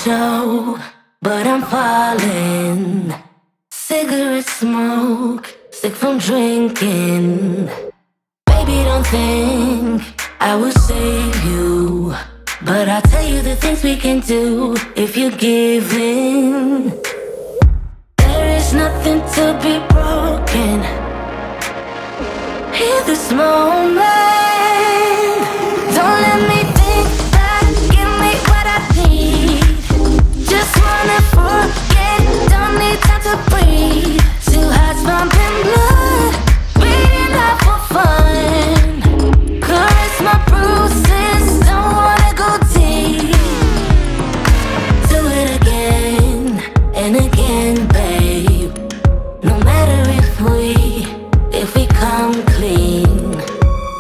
show, but I'm falling. Cigarette smoke, sick from drinking. Baby, don't think I will save you, but I'll tell you the things we can do if you give in. There is nothing to be broken. Hear this moment. Don't let me think back, give me what I need. Just wanna forget, don't need time to breathe. Two hearts pumping blood, beating up for fun. Caress my bruises, don't wanna go deep. Do it again and again, babe. No matter if we come clean.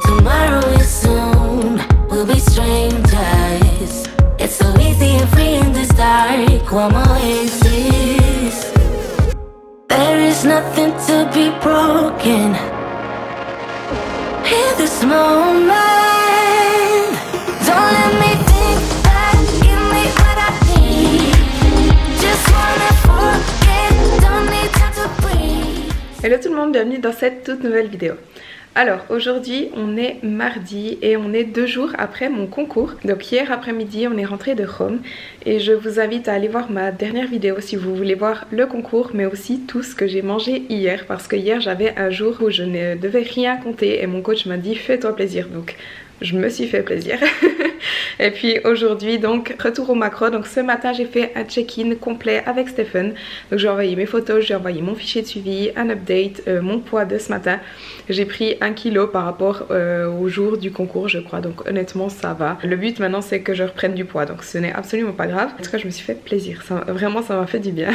Tomorrow is soon, we'll be strangers. It's so easy and free in this dark, warm oasis. There is nothing to be broken. Hear this moment. Don't let me think back, give me what I need. Just wanna forget, don't need time to breathe. Hello tout le monde, bienvenue dans cette toute nouvelle vidéo. Alors aujourd'hui on est mardi et on est 2 jours après mon concours. Donc hier après-midi on est rentré de Rome et je vous invite à aller voir ma dernière vidéo si vous voulez voir le concours, mais aussi tout ce que j'ai mangé hier, parce que hier j'avais un jour où je ne devais rien compter et mon coach m'a dit fais-toi plaisir, donc je me suis fait plaisir. Et puis aujourd'hui donc retour au macro. Donc ce matin j'ai fait un check-in complet avec Stephen. Donc j'ai envoyé mes photos, j'ai envoyé mon fichier de suivi, un update, mon poids de ce matin. J'ai pris 1 kg par rapport au jour du concours je crois, donc honnêtement ça va. Le but maintenant c'est que je reprenne du poids, donc ce n'est absolument pas grave. En tout cas je me suis fait plaisir, vraiment ça m'a fait du bien.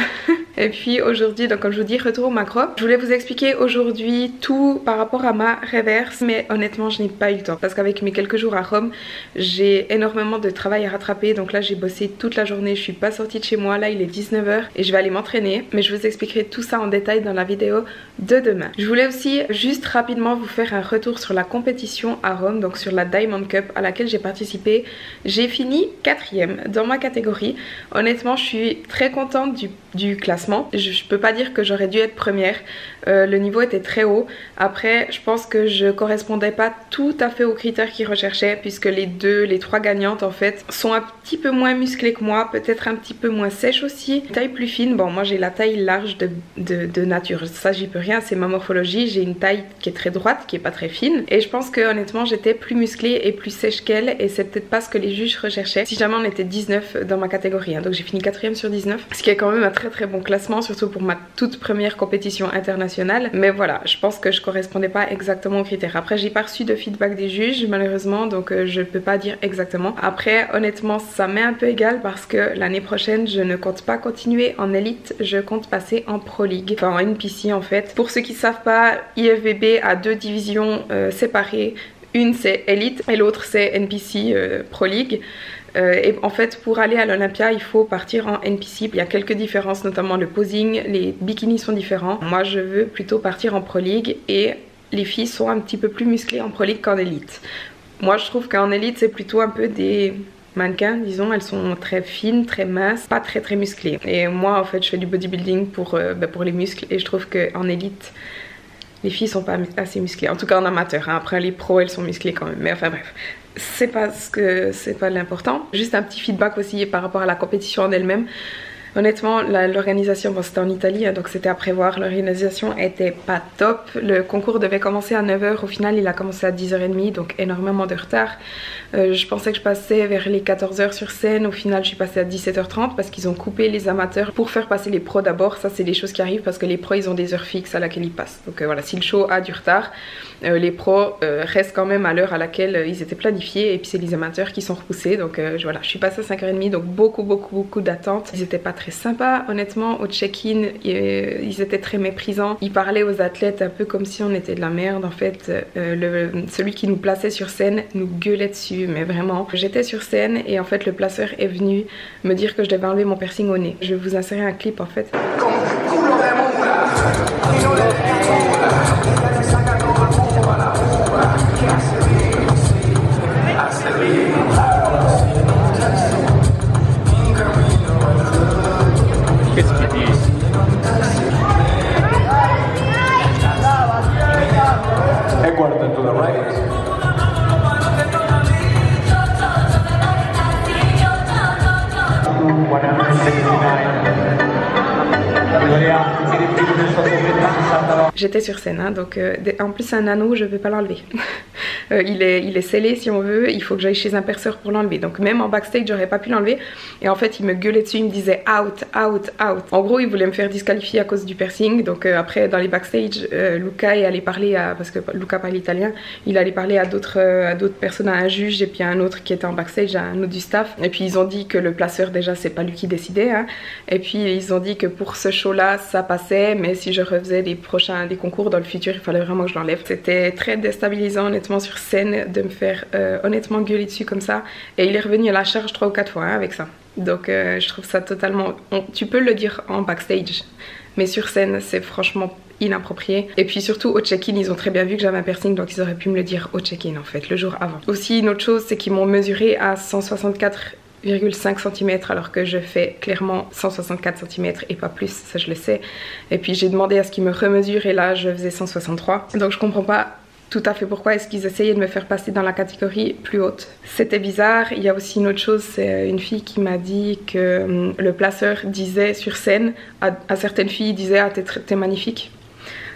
Et puis aujourd'hui donc comme je vous dis retour au macro. Je voulais vous expliquer aujourd'hui tout par rapport à ma reverse, mais honnêtement je n'ai pas eu le temps parce qu'avec mes quelques jours à Rome j'ai énormément de travail à rattraper. Donc là j'ai bossé toute la journée, je suis pas sortie de chez moi, là il est 19 h et je vais aller m'entraîner, mais je vous expliquerai tout ça en détail dans la vidéo de demain. Je voulais aussi juste rapidement vous faire un retour sur la compétition à Rome, donc sur la Diamond Cup à laquelle j'ai participé. J'ai fini 4e dans ma catégorie. Honnêtement je suis très contente du classement. Je peux pas dire que j'aurais dû être première, le niveau était très haut. Après je pense que je correspondais pas tout à fait aux critères qu'ils recherchaient, puisque les 3 gagnantes en fait sont un petit peu moins musclées que moi, peut-être un petit peu moins sèches aussi, taille plus fine. Bon moi j'ai la taille large de nature, ça j'y peux rien, c'est ma morphologie. J'ai une taille qui est très droite, qui est pas très fine, et je pense que honnêtement j'étais plus musclée et plus sèche qu'elle, et c'est peut-être pas ce que les juges recherchaient. Si jamais on était 19 dans ma catégorie, hein. Donc j'ai fini 4e sur 19, ce qui est quand même un très bon classement, surtout pour ma toute première compétition internationale. Mais voilà, je pense que je correspondais pas exactement aux critères. Après j'ai pas reçu de feedback des juges malheureusement, donc je peux pas dire exactement. Après honnêtement ça m'est un peu égal, parce que l'année prochaine je ne compte pas continuer en élite, je compte passer en Pro League, enfin en NPC en fait. Pour ceux qui savent pas, IFBB a 2 divisions séparées, une c'est élite et l'autre c'est NPC Pro League. Et en fait pour aller à l'Olympia il faut partir en NPC. Il y a quelques différences, notamment le posing, les bikinis sont différents. Moi je veux plutôt partir en Pro League, et les filles sont un petit peu plus musclées en Pro League qu'en élite. Moi je trouve qu'en élite c'est plutôt un peu des mannequins, disons, elles sont très fines, très minces, pas très musclées. Et moi en fait je fais du bodybuilding pour les muscles, et je trouve qu'en élite les filles sont pas assez musclées, en tout cas en amateur, hein. Après les pros elles sont musclées quand même, mais enfin bref, c'est pas l'important. Juste un petit feedback aussi par rapport à la compétition en elle-même. Honnêtement l'organisation, bon c'était en Italie hein, donc c'était à prévoir, l'organisation était pas top. Le concours devait commencer à 9 h, au final il a commencé à 10 h 30, donc énormément de retard. Je pensais que je passais vers les 14 h sur scène, au final je suis passée à 17 h 30 parce qu'ils ont coupé les amateurs pour faire passer les pros d'abord. Ça c'est des choses qui arrivent parce que les pros ils ont des heures fixes à laquelle ils passent, donc voilà, si le show a du retard, les pros restent quand même à l'heure à laquelle ils étaient planifiés, et puis c'est les amateurs qui sont repoussés. Donc voilà, je suis passée à 5 h 30, donc beaucoup d'attentes. Ils étaient pas très sympas honnêtement au check-in, ils étaient très méprisants, ils parlaient aux athlètes un peu comme si on était de la merde en fait. Celui qui nous plaçait sur scène nous gueulait dessus, mais vraiment. J'étais sur scène et en fait le placeur est venu me dire que je devais enlever mon piercing au nez. Je vais vous insérer un clip en fait. Qu'est-ce qu'ils disent? E guarda to the right. J'étais sur scène, hein, donc en plus c'est un anneau, je ne vais pas l'enlever. Il est scellé si on veut, il faut que j'aille chez un perceur pour l'enlever. Donc même en backstage, j'aurais pas pu l'enlever. Et en fait, il me gueulait dessus, il me disait out, out, out. En gros, il voulait me faire disqualifier à cause du piercing. Donc après, dans les backstage, Luca est allé parler à, parce que Luca parle italien, il allait parler à d'autres personnes, à un juge et puis à un autre qui était en backstage, à un autre du staff. Et puis ils ont dit que le placeur, déjà, c'est pas lui qui décidait. Hein. Et puis ils ont dit que pour ce show-là, ça passait, mais si je refaisais des concours dans le futur, il fallait vraiment que je l'enlève. C'était très déstabilisant, honnêtement, sur scène, de me faire honnêtement gueuler dessus comme ça. Et il est revenu à la charge 3 ou 4 fois hein, avec ça. Donc je trouve ça totalement... Tu peux le dire en backstage, mais sur scène, c'est franchement inapproprié. Et puis surtout au check-in, ils ont très bien vu que j'avais un piercing, donc ils auraient pu me le dire au check-in en fait, le jour avant. Aussi, une autre chose, c'est qu'ils m'ont mesuré à 164,5 cm alors que je fais clairement 164 cm et pas plus, ça je le sais. Et puis j'ai demandé à ce qu'ils me remesurent et là je faisais 163. Donc je comprends pas tout à fait pourquoi est-ce qu'ils essayaient de me faire passer dans la catégorie plus haute. C'était bizarre. Il y a aussi une autre chose, c'est une fille qui m'a dit que le placeur disait sur scène à certaines filles, il disait ah t'es magnifique.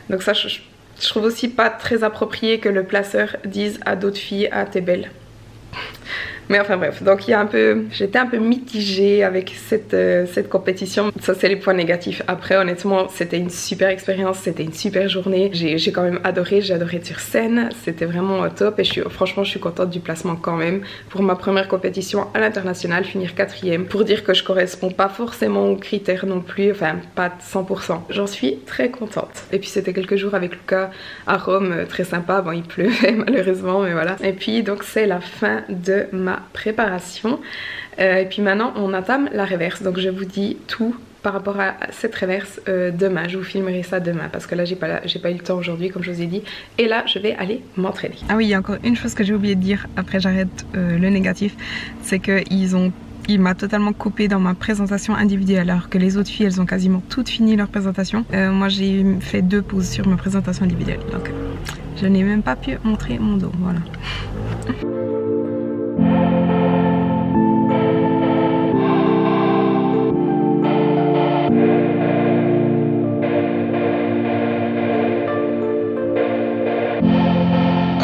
Donc ça je trouve aussi pas très approprié que le placeur dise à d'autres filles ah t'es belle. Mais enfin bref, donc il y a j'étais un peu mitigée avec cette compétition. Ça c'est les points négatifs. Après honnêtement c'était une super expérience, c'était une super journée. J'ai quand même adoré, j'ai adoré être sur scène, c'était vraiment top et franchement je suis contente du placement quand même. Pour ma première compétition à l'international, finir 4e. Pour dire que je correspond pas forcément aux critères non plus, enfin pas 100%. J'en suis très contente. Et puis c'était quelques jours avec Luca à Rome, très sympa. Bon il pleuvait malheureusement mais voilà. Et puis donc c'est la fin de ma préparation et puis maintenant on entame la reverse, donc je vous dis tout par rapport à cette reverse demain. Je vous filmerai ça demain parce que là j'ai pas eu le temps aujourd'hui comme je vous ai dit, et là je vais aller m'entraîner. Ah oui, il y a encore une chose que j'ai oublié de dire, après j'arrête le négatif, c'est que il m'a totalement coupé dans ma présentation individuelle alors que les autres filles elles ont quasiment toutes fini leur présentation. Moi j'ai fait 2 pauses sur ma présentation individuelle, donc je n'ai même pas pu montrer mon dos, voilà.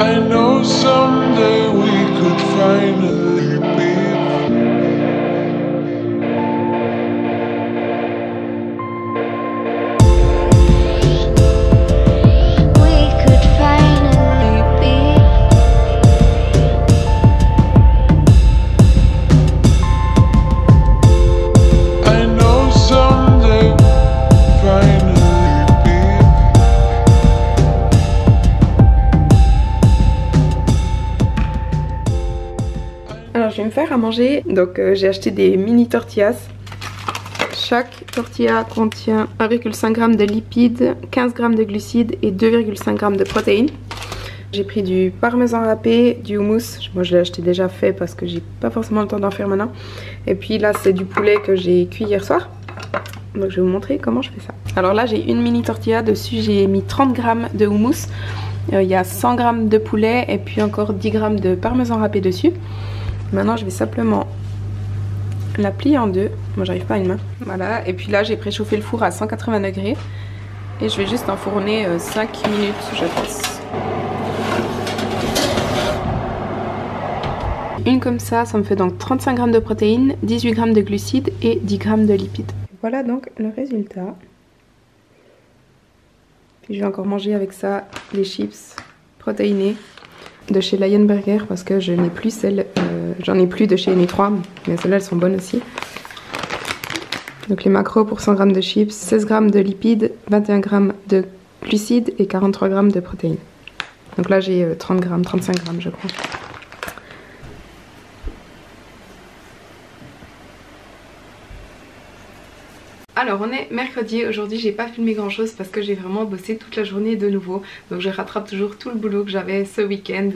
I know someday we could finally be. We could finally be. I know someday finally be. Alors je vais me faire à manger, donc j'ai acheté des mini tortillas. Chaque tortilla contient 1,5 g de lipides, 15 g de glucides et 2,5 g de protéines. J'ai pris du parmesan râpé, du houmous, moi je l'ai acheté déjà fait parce que j'ai pas forcément le temps d'en faire maintenant. Et puis là c'est du poulet que j'ai cuit hier soir. Donc je vais vous montrer comment je fais ça. Alors là j'ai une mini tortilla, dessus j'ai mis 30 g de houmous. Il y a 100 g de poulet et puis encore 10 g de parmesan râpé dessus. Maintenant je vais simplement la plier en deux. Moi j'arrive pas à une main. Voilà, et puis là j'ai préchauffé le four à 180 degrés. Et je vais juste enfourner 5 minutes je pense. Une comme ça me fait donc 35 g de protéines, 18 g de glucides et 10 g de lipides. Voilà donc le résultat. Puis je vais encore manger avec ça les chips protéinés de chez Lion Burger parce que je n'ai plus celles, j'en ai plus de chez NI3, mais celles-là elles sont bonnes aussi. Donc les macros pour 100 g de chips, 16 g de lipides, 21 g de glucides et 43 g de protéines. Donc là j'ai 30 g, 35 g je crois. Alors on est mercredi, aujourd'hui j'ai pas filmé grand chose parce que j'ai vraiment bossé toute la journée de nouveau. Donc je rattrape toujours tout le boulot que j'avais ce week-end.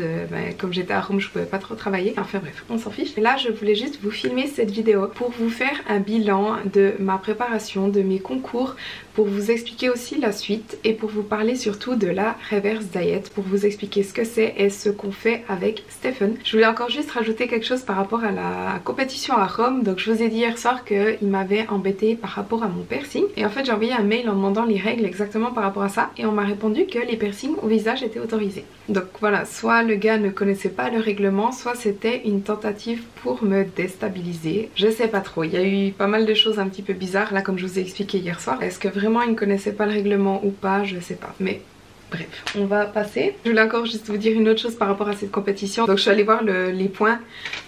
Comme j'étais à Rome, je pouvais pas trop travailler. Enfin bref, on s'en fiche. Et là je voulais juste vous filmer cette vidéo pour vous faire un bilan de ma préparation, de mes concours, pour vous expliquer aussi la suite et pour vous parler surtout de la reverse diet, pour vous expliquer ce que c'est et ce qu'on fait avec Stephen. Je voulais encore juste rajouter quelque chose par rapport à la compétition à Rome. Donc je vous ai dit hier soir qu'il m'avait embêté par rapport à mon piercing et en fait j'ai envoyé un mail en demandant les règles exactement par rapport à ça et on m'a répondu que les piercings au visage étaient autorisés. Donc voilà, soit le gars ne connaissait pas le règlement, soit c'était une tentative pour me déstabiliser. Je sais pas trop, il y a eu pas mal de choses un petit peu bizarres là comme je vous ai expliqué hier soir. Est-ce que vraiment il ne connaissait pas le règlement ou pas, je sais pas, mais bref, on va passer. Je voulais encore juste vous dire une autre chose par rapport à cette compétition. Donc je suis allée voir les points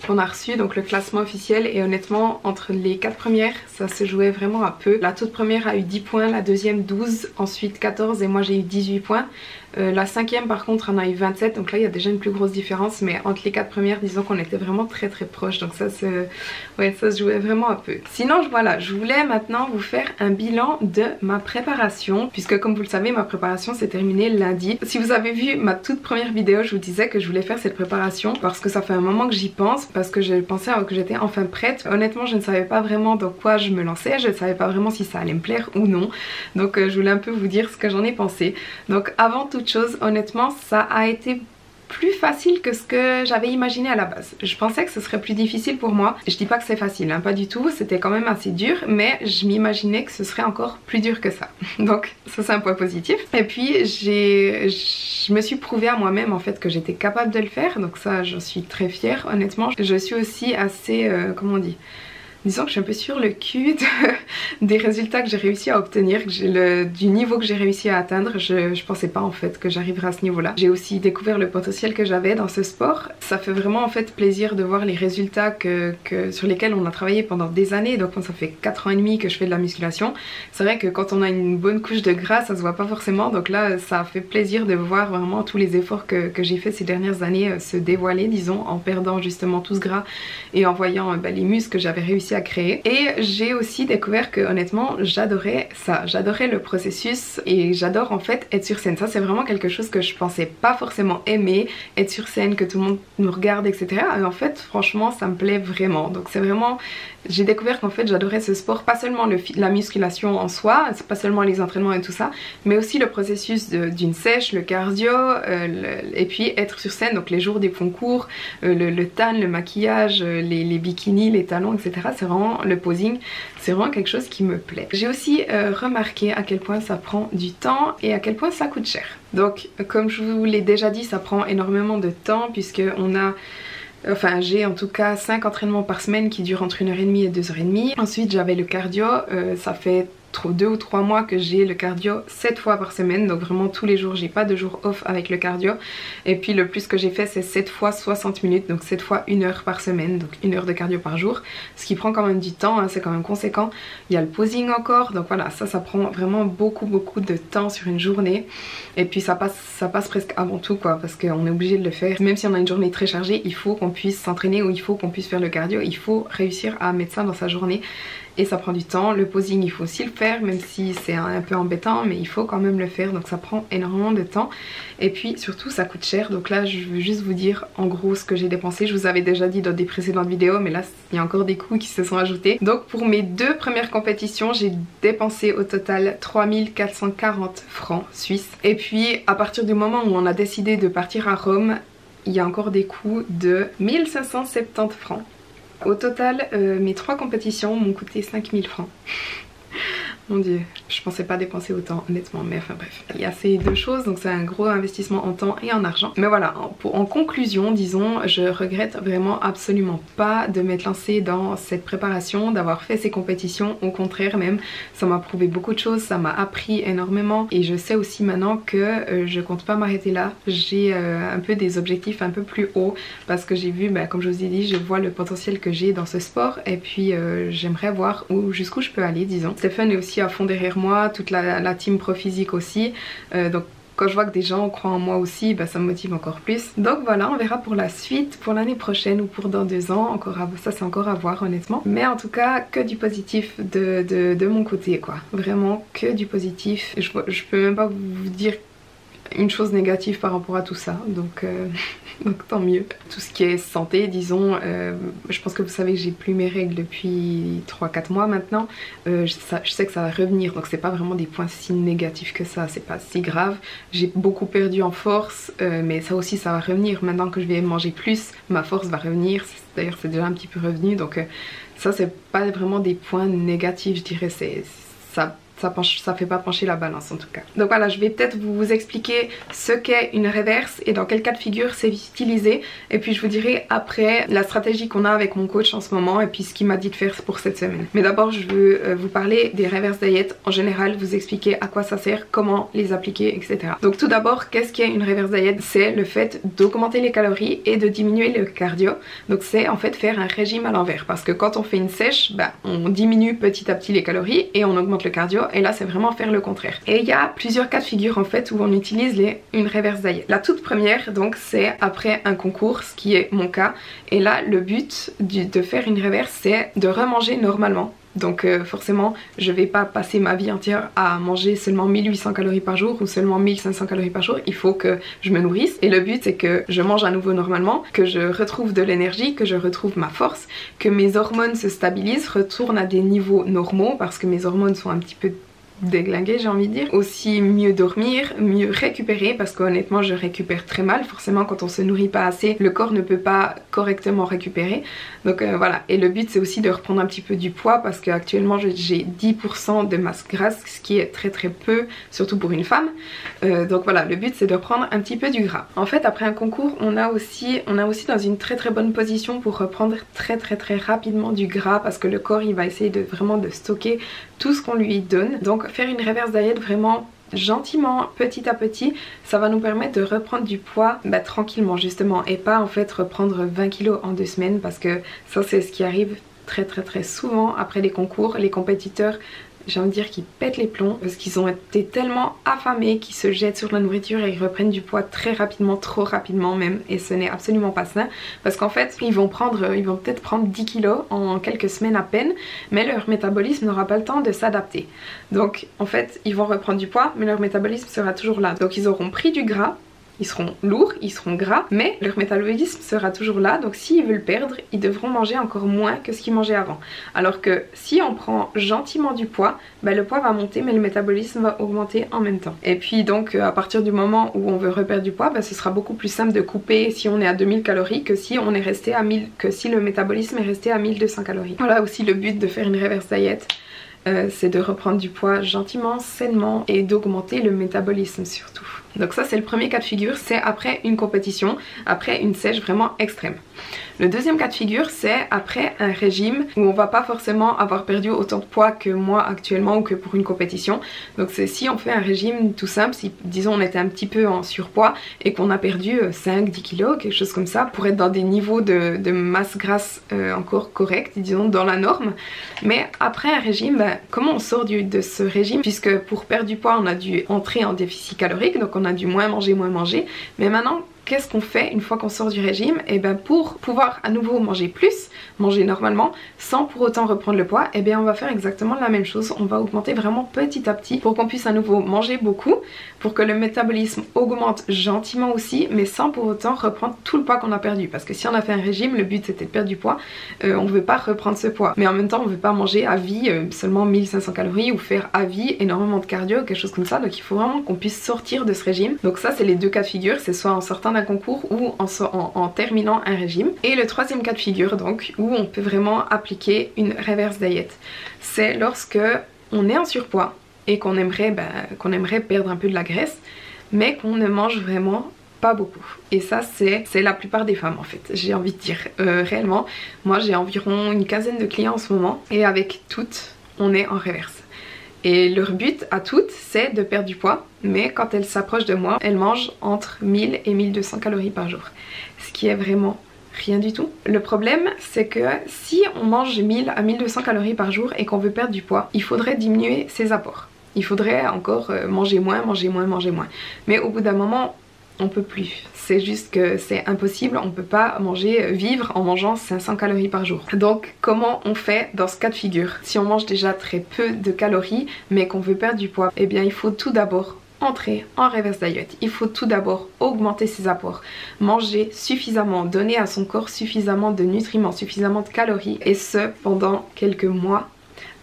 qu'on a reçus, donc le classement officiel, et honnêtement entre les 4 premières ça se jouait vraiment à peu. La toute première a eu 10 points, la deuxième 12, ensuite 14 et moi j'ai eu 18 points. La cinquième par contre en a eu 27, donc là il y a déjà une plus grosse différence, mais entre les 4 premières disons qu'on était vraiment très proches, donc ça se jouait vraiment à peu. Sinon voilà, je voulais maintenant vous faire un bilan de ma préparation, puisque comme vous le savez ma préparation s'est terminée lundi. Si vous avez vu ma toute première vidéo, je vous disais que je voulais faire cette préparation parce que ça fait un moment que j'y pense, parce que je pensais que j'étais enfin prête. Honnêtement je ne savais pas vraiment dans quoi je me lançais, je ne savais pas vraiment si ça allait me plaire ou non, donc je voulais un peu vous dire ce que j'en ai pensé. Donc avant toute chose, honnêtement ça a été plus facile que ce que j'avais imaginé à la base. Je pensais que ce serait plus difficile pour moi. Je dis pas que c'est facile, hein, pas du tout, c'était quand même assez dur, mais je m'imaginais que ce serait encore plus dur que ça. Donc ça c'est un point positif. Et puis je me suis prouvé à moi-même en fait que j'étais capable de le faire, donc ça j'en suis très fière honnêtement. Je suis aussi assez, comment on dit, disons que je suis un peu sur le cul des résultats que j'ai réussi à obtenir, du niveau que j'ai réussi à atteindre. Je pensais pas en fait que j'arriverais à ce niveau là. J'ai aussi découvert le potentiel que j'avais dans ce sport. Ça fait vraiment en fait plaisir de voir les résultats sur lesquels on a travaillé pendant des années. Donc ça fait 4 ans et demi que je fais de la musculation. C'est vrai que quand on a une bonne couche de gras ça se voit pas forcément, donc là ça fait plaisir de voir vraiment tous les efforts que j'ai fait ces dernières années se dévoiler, disons, en perdant justement tout ce gras et en voyant les muscles que j'avais réussi à créer. Et j'ai aussi découvert que honnêtement j'adorais ça, j'adorais le processus et j'adore en fait être sur scène. Ça c'est vraiment quelque chose que je pensais pas forcément aimer, être sur scène, que tout le monde nous regarde etc. Et en fait franchement ça me plaît vraiment. Donc c'est vraiment, j'ai découvert qu'en fait j'adorais ce sport, pas seulement la musculation en soi, c'est pas seulement les entraînements et tout ça, mais aussi le processus d'une sèche, le cardio, et puis être sur scène, donc les jours des concours, le tan, le maquillage, les bikinis, les talons etc. C'est vraiment le posing, c'est vraiment quelque chose qui me plaît. J'ai aussi remarqué à quel point ça prend du temps et à quel point ça coûte cher. Donc comme je vous l'ai déjà dit, ça prend énormément de temps puisque j'ai en tout cas 5 entraînements par semaine qui durent entre 1h30 et 2h30. Ensuite j'avais le cardio, ça fait 2 ou 3 mois que j'ai le cardio 7 fois par semaine, donc vraiment tous les jours, j'ai pas de jour off avec le cardio. Et puis le plus que j'ai fait c'est 7 fois 60 minutes, donc 7 fois 1 heure par semaine, donc 1 heure de cardio par jour, ce qui prend quand même du temps, hein, c'est quand même conséquent. Il y a le posing encore, donc voilà, ça prend vraiment beaucoup de temps sur une journée. Et puis ça passe presque avant tout quoi, parce qu'on est obligé de le faire. Même si on a une journée très chargée, il faut qu'on puisse s'entraîner ou il faut qu'on puisse faire le cardio, il faut réussir à mettre ça dans sa journée. Et ça prend du temps. Le posing il faut aussi le faire, même si c'est un peu embêtant, mais il faut quand même le faire, donc ça prend énormément de temps. Et puis surtout ça coûte cher, donc là je veux juste vous dire en gros ce que j'ai dépensé. Je vous avais déjà dit dans des précédentes vidéos, mais là il y a encore des coûts qui se sont ajoutés. Donc pour mes 2 premières compétitions j'ai dépensé au total 3440 francs suisses. Et puis à partir du moment où on a décidé de partir à Rome, il y a encore des coûts de 1570 francs. Au total, mes 3 compétitions m'ont coûté 5000 francs. Mon dieu, je pensais pas dépenser autant honnêtement, mais enfin bref. Il y a ces 2 choses, donc c'est un gros investissement en temps et en argent. Mais voilà, en conclusion, disons, je regrette vraiment absolument pas de m'être lancée dans cette préparation, d'avoir fait ces compétitions. Au contraire même, ça m'a prouvé beaucoup de choses, ça m'a appris énormément. Et je sais aussi maintenant que je compte pas m'arrêter là. J'ai un peu des objectifs un peu plus hauts parce que j'ai vu, comme je vous ai dit, je vois le potentiel que j'ai dans ce sport. Et puis j'aimerais voir jusqu'où je peux aller, disons. Stephen est aussi à fond derrière moi, toute la team Pro Physique aussi, donc quand je vois que des gens croient en moi aussi, bah, ça me motive encore plus. Donc voilà, on verra pour la suite, pour l'année prochaine ou pour dans 2 ans, ça c'est encore à voir honnêtement. Mais en tout cas, que du positif de mon côté quoi. Vraiment que du positif. Je peux même pas vous dire une chose négative par rapport à tout ça, donc tant mieux. Tout ce qui est santé, disons, je pense que vous savez que j'ai plus mes règles depuis 3-4 mois maintenant. Je sais que ça va revenir, donc c'est pas vraiment des points si négatifs que ça, c'est pas si grave. J'ai beaucoup perdu en force, mais ça aussi ça va revenir. Maintenant que je vais manger plus, ma force va revenir. D'ailleurs c'est déjà un petit peu revenu, donc ça c'est pas vraiment des points négatifs, je dirais. Ça fait pas pencher la balance en tout cas. Donc voilà, je vais peut-être vous expliquer ce qu'est une reverse et dans quel cas de figure c'est utilisé. Et puis je vous dirai après la stratégie qu'on a avec mon coach en ce moment et puis ce qu'il m'a dit de faire pour cette semaine. Mais d'abord je veux vous parler des reverse diet en général, vous expliquer à quoi ça sert, comment les appliquer, etc. Donc tout d'abord, qu'est-ce qu'est une reverse diet? C'est le fait d'augmenter les calories et de diminuer le cardio. Donc c'est en fait faire un régime à l'envers, parce que quand on fait une sèche, bah, on diminue petit à petit les calories et on augmente le cardio. Et là c'est vraiment faire le contraire. Et il y a plusieurs cas de figure en fait où on utilise une reverse diet. La toute première donc c'est après un concours, ce qui est mon cas. Et là le but de faire une reverse c'est de remanger normalement. Donc forcément je vais pas passer ma vie entière à manger seulement 1800 calories par jour ou seulement 1500 calories par jour. Il faut que je me nourrisse et le but c'est que je mange à nouveau normalement, que je retrouve de l'énergie, que je retrouve ma force, que mes hormones se stabilisent, retournent à des niveaux normaux parce que mes hormones sont un petit peu déglinguer, j'ai envie de dire. Aussi mieux dormir, mieux récupérer, parce qu'honnêtement je récupère très mal. Forcément quand on se nourrit pas assez, le corps ne peut pas correctement récupérer. Donc voilà, et le but c'est aussi de reprendre un petit peu du poids, parce qu'actuellement j'ai 10% de masse grasse, ce qui est très très peu, surtout pour une femme. Donc voilà, le but c'est de reprendre un petit peu du gras. En fait après un concours on a aussi dans une très très bonne position pour reprendre très rapidement du gras, parce que le corps il va essayer vraiment de stocker tout ce qu'on lui donne. Donc faire une reverse diet vraiment gentiment, petit à petit, ça va nous permettre de reprendre du poids tranquillement justement, et pas en fait reprendre 20 kilos en 2 semaines, parce que ça c'est ce qui arrive très souvent après les concours. Les compétiteurs, j'ai envie de dire qu'ils pètent les plombs parce qu'ils ont été tellement affamés qu'ils se jettent sur la nourriture et ils reprennent du poids très rapidement, trop rapidement même, et ce n'est absolument pas sain, parce qu'en fait ils vont peut-être prendre 10 kilos en quelques semaines à peine, mais leur métabolisme n'aura pas le temps de s'adapter. Donc en fait ils vont reprendre du poids mais leur métabolisme sera toujours là, donc ils auront pris du gras. Ils seront lourds, ils seront gras, mais leur métabolisme sera toujours là, donc s'ils veulent perdre, ils devront manger encore moins que ce qu'ils mangeaient avant. Alors que si on prend gentiment du poids, le poids va monter mais le métabolisme va augmenter en même temps. Et puis donc à partir du moment où on veut reperdre du poids, ce sera beaucoup plus simple de couper si on est à 2000 calories que si on est resté à 1000, que si le métabolisme est resté à 1200 calories. Voilà aussi le but de faire une reverse diet. C'est de reprendre du poids gentiment, sainement et d'augmenter le métabolisme surtout. Donc ça c'est le premier cas de figure, c'est après une compétition, après une sèche vraiment extrême. Le deuxième cas de figure c'est après un régime où on va pas forcément avoir perdu autant de poids que moi actuellement ou que pour une compétition. Donc c'est si on fait un régime tout simple, si disons on était un petit peu en surpoids et qu'on a perdu 5-10 kilos, quelque chose comme ça, pour être dans des niveaux de masse grasse encore corrects, disons dans la norme. Mais après un régime, comment on sort de ce régime, puisque pour perdre du poids on a dû entrer en déficit calorique, donc on a dû moins manger, mais maintenant qu'est-ce qu'on fait une fois qu'on sort du régime? Et pour pouvoir à nouveau manger plus, manger normalement, sans pour autant reprendre le poids, on va faire exactement la même chose. On va augmenter vraiment petit à petit pour qu'on puisse à nouveau manger beaucoup, pour que le métabolisme augmente gentiment aussi, mais sans pour autant reprendre tout le poids qu'on a perdu. Parce que si on a fait un régime, le but c'était de perdre du poids, on ne veut pas reprendre ce poids. Mais en même temps, on ne veut pas manger à vie seulement 1500 calories ou faire à vie énormément de cardio, quelque chose comme ça. Donc il faut vraiment qu'on puisse sortir de ce régime. Donc ça c'est les deux cas de figure, c'est soit en sortant d'un concours ou en terminant un régime. Et le troisième cas de figure donc, où on peut vraiment appliquer une reverse diet, c'est lorsque on est en surpoids et qu'on aimerait perdre un peu de la graisse, mais qu'on ne mange vraiment pas beaucoup. Et ça c'est la plupart des femmes en fait, j'ai envie de dire. Réellement, moi j'ai environ une quinzaine de clients en ce moment et avec toutes on est en reverse. Et leur but à toutes c'est de perdre du poids, mais quand elles s'approchent de moi, elles mangent entre 1000 et 1200 calories par jour, ce qui est vraiment rien du tout. Le problème c'est que si on mange 1000 à 1200 calories par jour et qu'on veut perdre du poids, il faudrait diminuer ses apports. il faudrait encore manger moins. Mais au bout d'un moment, on peut plus. C'est juste que c'est impossible, on peut pas vivre en mangeant 500 calories par jour. Donc comment on fait dans ce cas de figure? Si on mange déjà très peu de calories mais qu'on veut perdre du poids, eh bien il faut tout d'abord entrer en reverse diet. Il faut tout d'abord augmenter ses apports, manger suffisamment, donner à son corps suffisamment de nutriments, suffisamment de calories, et ce pendant quelques mois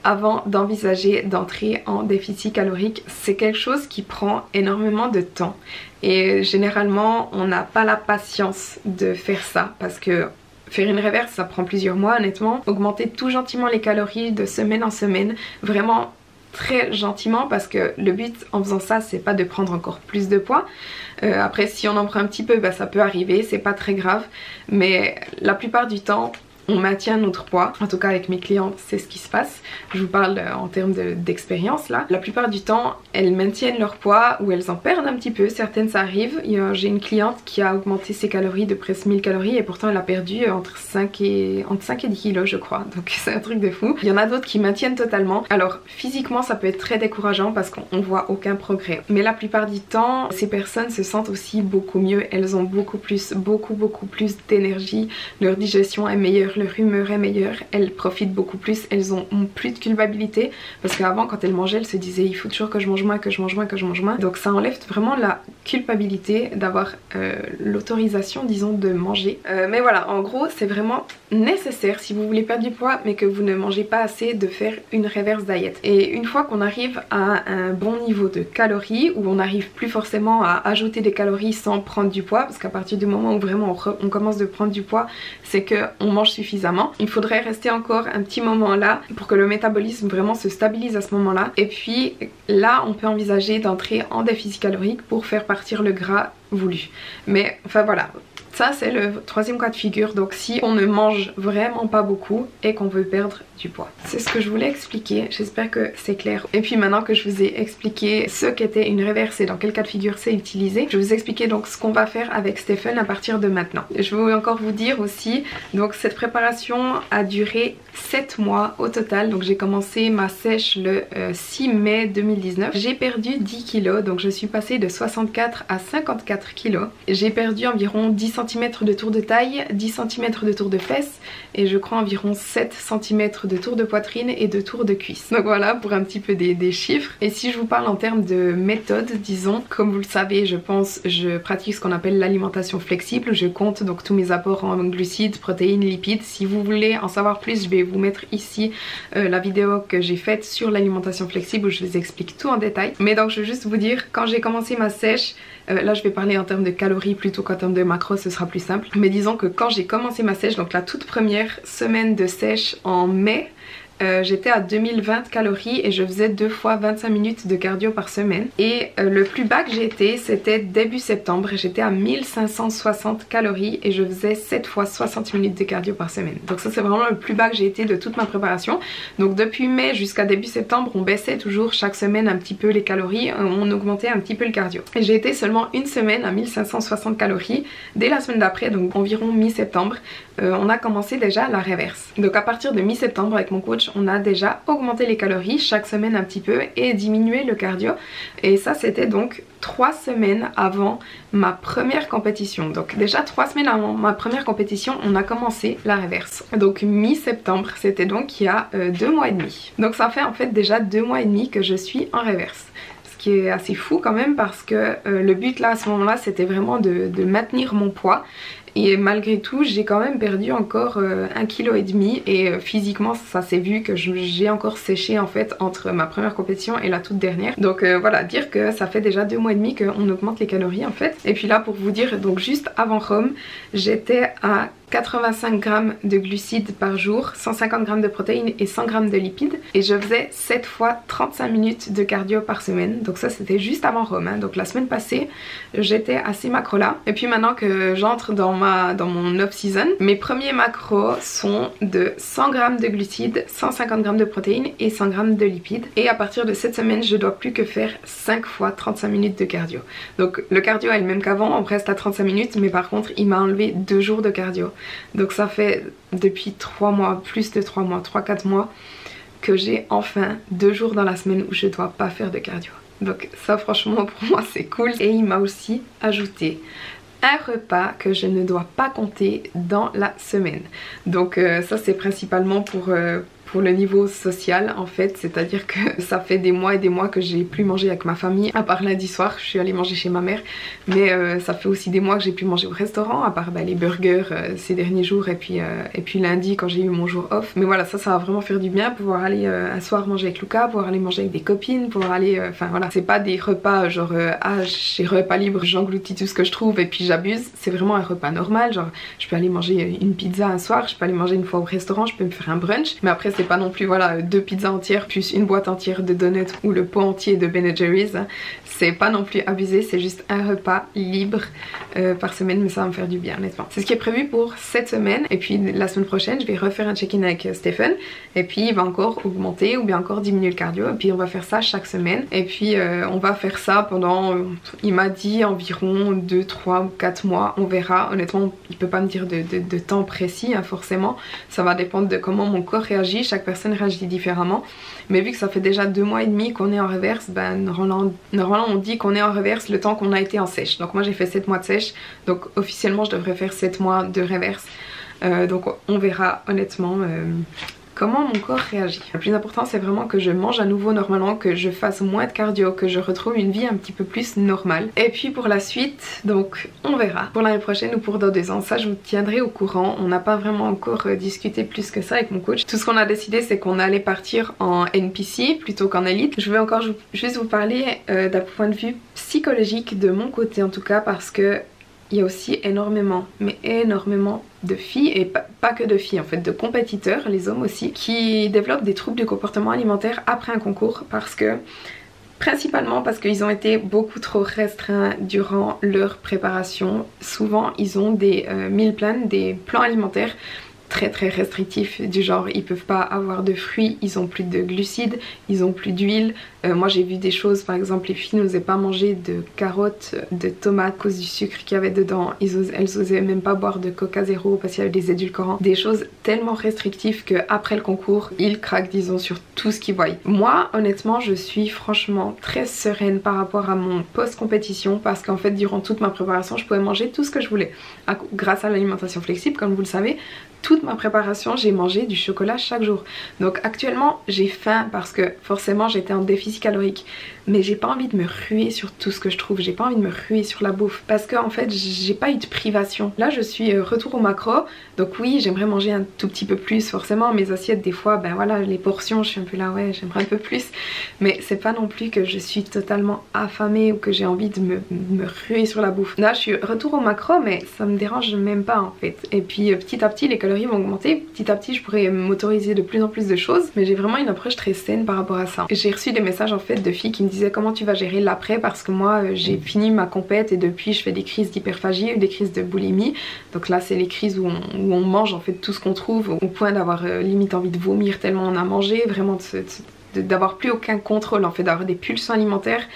avant d'envisager d'entrer en déficit calorique. C'est quelque chose qui prend énormément de temps et généralement on n'a pas la patience de faire ça parce que faire une reverse ça prend plusieurs mois honnêtement. Augmenter tout gentiment les calories de semaine en semaine, vraiment très gentiment, parce que le but en faisant ça c'est pas de prendre encore plus de poids. Après si on en prend un petit peu ça peut arriver, c'est pas très grave, mais la plupart du temps on maintient notre poids. En tout cas avec mes clientes c'est ce qui se passe. Je vous parle en termes d'expérience là. La plupart du temps elles maintiennent leur poids ou elles en perdent un petit peu. Certaines ça arrive. J'ai une cliente qui a augmenté ses calories de presque 1000 calories et pourtant elle a perdu entre 5 et 10 kilos je crois. Donc c'est un truc de fou. Il y en a d'autres qui maintiennent totalement. Alors physiquement ça peut être très décourageant parce qu'on voit aucun progrès. Mais la plupart du temps ces personnes se sentent aussi beaucoup mieux. Elles ont beaucoup plus d'énergie. Leur digestion est meilleure. Leur humeur est meilleure, elles profitent beaucoup plus, elles ont plus de culpabilité parce qu'avant quand elles mangeaient elles se disaient il faut toujours que je mange moins, donc ça enlève vraiment la culpabilité d'avoir l'autorisation disons de manger. Mais voilà, en gros c'est vraiment nécessaire si vous voulez perdre du poids mais que vous ne mangez pas assez de faire une reverse diet. Et une fois qu'on arrive à un bon niveau de calories où on n'arrive plus forcément à ajouter des calories sans prendre du poids, parce qu'à partir du moment où vraiment on commence de prendre du poids c'est que on mange suffisamment. Il faudrait rester encore un petit moment là pour que le métabolisme vraiment se stabilise à ce moment là, et puis là on peut envisager d'entrer en déficit calorique pour faire partir le gras voulu. Mais enfin voilà, ça c'est le troisième cas de figure, donc si on ne mange vraiment pas beaucoup et qu'on veut perdre du poids. C'est ce que je voulais expliquer, j'espère que c'est clair. Et puis maintenant que je vous ai expliqué ce qu'était une reverse et dans quel cas de figure c'est utilisé, je vais vous expliquer donc ce qu'on va faire avec Stephen à partir de maintenant. Je vais encore vous dire aussi, donc cette préparation a duré 7 mois au total, donc j'ai commencé ma sèche le 6 mai 2019. J'ai perdu 10 kilos, donc je suis passée de 64 à 54 kilos. J'ai perdu environ 10 cm de tour de taille, 10 cm de tour de fesses et je crois environ 7 cm de tour de poitrine et de tour de cuisse. Donc voilà pour un petit peu des chiffres. Et si je vous parle en termes de méthode, disons, comme vous le savez je pense, je pratique ce qu'on appelle l'alimentation flexible. Je compte donc tous mes apports en glucides, protéines, lipides. Si vous voulez en savoir plus, je vais vous mettre ici la vidéo que j'ai faite sur l'alimentation flexible où je vous explique tout en détail. Mais donc je veux juste vous dire, quand j'ai commencé ma sèche, là je vais parler en termes de calories plutôt qu'en termes de macros, ce sera plus simple. Mais disons que quand j'ai commencé ma sèche, donc la toute première semaine de sèche en mai, j'étais à 2020 calories et je faisais 2 fois 25 minutes de cardio par semaine. Et le plus bas que j'ai été c'était début septembre, j'étais à 1560 calories et je faisais 7 fois 60 minutes de cardio par semaine. Donc ça c'est vraiment le plus bas que j'ai été de toute ma préparation. Donc depuis mai jusqu'à début septembre on baissait toujours chaque semaine un petit peu les calories, on augmentait un petit peu le cardio. Et j'ai été seulement une semaine à 1560 calories. Dès la semaine d'après, donc environ mi-septembre, on a commencé déjà la reverse. Donc à partir de mi-septembre avec mon coach on a déjà augmenté les calories chaque semaine un petit peu et diminué le cardio. Et ça c'était donc 3 semaines avant ma première compétition. Donc déjà 3 semaines avant ma première compétition on a commencé la reverse. Donc mi-septembre, c'était donc il y a 2 mois et demi. Donc ça fait en fait déjà 2 mois et demi que je suis en reverse. Ce qui est assez fou quand même parce que le but là à ce moment là c'était vraiment de maintenir mon poids. Et malgré tout j'ai quand même perdu encore 1,5 kg et physiquement ça s'est vu que j'ai encore séché en fait entre ma première compétition et la toute dernière. Donc voilà, dire que ça fait déjà 2 mois et demi qu'on augmente les calories en fait. Et puis là pour vous dire, donc juste avant Rome j'étais à 85 grammes de glucides par jour, 150 grammes de protéines et 100 grammes de lipides. Et je faisais 7 fois 35 minutes de cardio par semaine. Donc ça c'était juste avant Rome, hein. Donc la semaine passée j'étais à ces macros là. Et puis maintenant que j'entre dans mon off-season, mes premiers macros sont de 100 grammes de glucides, 150 grammes de protéines et 100 grammes de lipides. Et à partir de cette semaine je dois plus que faire 5 fois 35 minutes de cardio. Donc le cardio est le même qu'avant, on reste à 35 minutes, mais par contre il m'a enlevé 2 jours de cardio. Donc ça fait depuis 3 mois, plus de 3 mois, 3-4 mois que j'ai enfin 2 jours dans la semaine où je dois pas faire de cardio. Donc ça franchement pour moi c'est cool. Et il m'a aussi ajouté un repas que je ne dois pas compter dans la semaine. Donc ça c'est principalement pour le niveau social en fait, c'est-à-dire que ça fait des mois et des mois que j'ai plus mangé avec ma famille, à part lundi soir je suis allée manger chez ma mère, mais ça fait aussi des mois que j'ai pu manger au restaurant, à part les burgers ces derniers jours et puis lundi quand j'ai eu mon jour off. Mais voilà, ça va vraiment faire du bien, pouvoir aller un soir manger avec Lucas, pouvoir aller manger avec des copines, pouvoir aller, enfin voilà, c'est pas des repas genre chez repas libre j'engloutis tout ce que je trouve et puis j'abuse, c'est vraiment un repas normal, genre je peux aller manger une pizza un soir, je peux aller manger une fois au restaurant, je peux me faire un brunch, mais après c'est pas non plus voilà 2 pizzas entières plus une boîte entière de donuts ou le pot entier de Ben & Jerry's, c'est pas non plus abusé, c'est juste un repas libre par semaine, mais ça va me faire du bien honnêtement. C'est ce qui est prévu pour cette semaine et puis la semaine prochaine je vais refaire un check-in avec Stephen et puis il va encore augmenter ou bien encore diminuer le cardio et puis on va faire ça chaque semaine et puis on va faire ça pendant, il m'a dit environ 2, 3 ou 4 mois, on verra. Honnêtement il peut pas me dire de temps précis hein, forcément, ça va dépendre de comment mon corps réagit, chaque personne réagit différemment, mais vu que ça fait déjà 2 mois et demi qu'on est en reverse, ben normalement on dit qu'on est en reverse le temps qu'on a été en sèche. Donc moi j'ai fait 7 mois de sèche, donc officiellement je devrais faire 7 mois de reverse, donc on verra honnêtement comment mon corps réagit. Le plus important c'est vraiment que je mange à nouveau normalement, que je fasse moins de cardio, que je retrouve une vie un petit peu plus normale. Et puis pour la suite, donc on verra. Pour l'année prochaine ou pour dans 2 ans, ça je vous tiendrai au courant. On n'a pas vraiment encore discuté plus que ça avec mon coach. Tout ce qu'on a décidé c'est qu'on allait partir en NPC plutôt qu'en élite. Je vais encore juste vous parler d'un point de vue psychologique de mon côté en tout cas, parce que il y a aussi énormément, mais énormément de filles, et pas que de filles en fait, de compétiteurs, les hommes aussi, qui développent des troubles du comportement alimentaire après un concours principalement parce qu'ils ont été beaucoup trop restreints durant leur préparation. Souvent ils ont des meal plans, des plans alimentaires très restrictifs, du genre ils peuvent pas avoir de fruits, ils ont plus de glucides, ils ont plus d'huile. Moi j'ai vu des choses, par exemple les filles n'osaient pas manger de carottes, de tomates à cause du sucre qu'il y avait dedans, elles osaient même pas boire de coca zéro parce qu'il y avait des édulcorants, des choses tellement restrictives que après le concours ils craquent disons sur tout ce qu'ils voient. Moi honnêtement je suis franchement très sereine par rapport à mon post-compétition, parce qu'en fait durant toute ma préparation je pouvais manger tout ce que je voulais grâce à l'alimentation flexible. Comme vous le savez, toute ma préparation j'ai mangé du chocolat chaque jour. Donc actuellement j'ai faim parce que forcément j'étais en déficit calorique, mais j'ai pas envie de me ruer sur tout ce que je trouve, j'ai pas envie de me ruer sur la bouffe parce que en fait j'ai pas eu de privation. Là je suis retour au macro, donc oui j'aimerais manger un tout petit peu plus, forcément mes assiettes des fois ben voilà les portions je suis un peu là ouais j'aimerais un peu plus, mais c'est pas non plus que je suis totalement affamée ou que j'ai envie de me ruer sur la bouffe. Là je suis retour au macro mais ça me dérange même pas en fait, et puis petit à petit les calories vont augmenter, petit à petit je pourrais m'autoriser de plus en plus de choses, mais j'ai vraiment une approche très saine par rapport à ça. J'ai reçu des messages en fait de filles qui me disaient comment tu vas gérer l'après, parce que moi j'ai fini ma compète et depuis je fais des crises d'hyperphagie, des crises de boulimie. Donc là c'est les crises où on mange en fait tout ce qu'on trouve au point d'avoir limite envie de vomir tellement on a mangé, vraiment d'avoir plus aucun contrôle en fait, d'avoir des pulsions alimentaires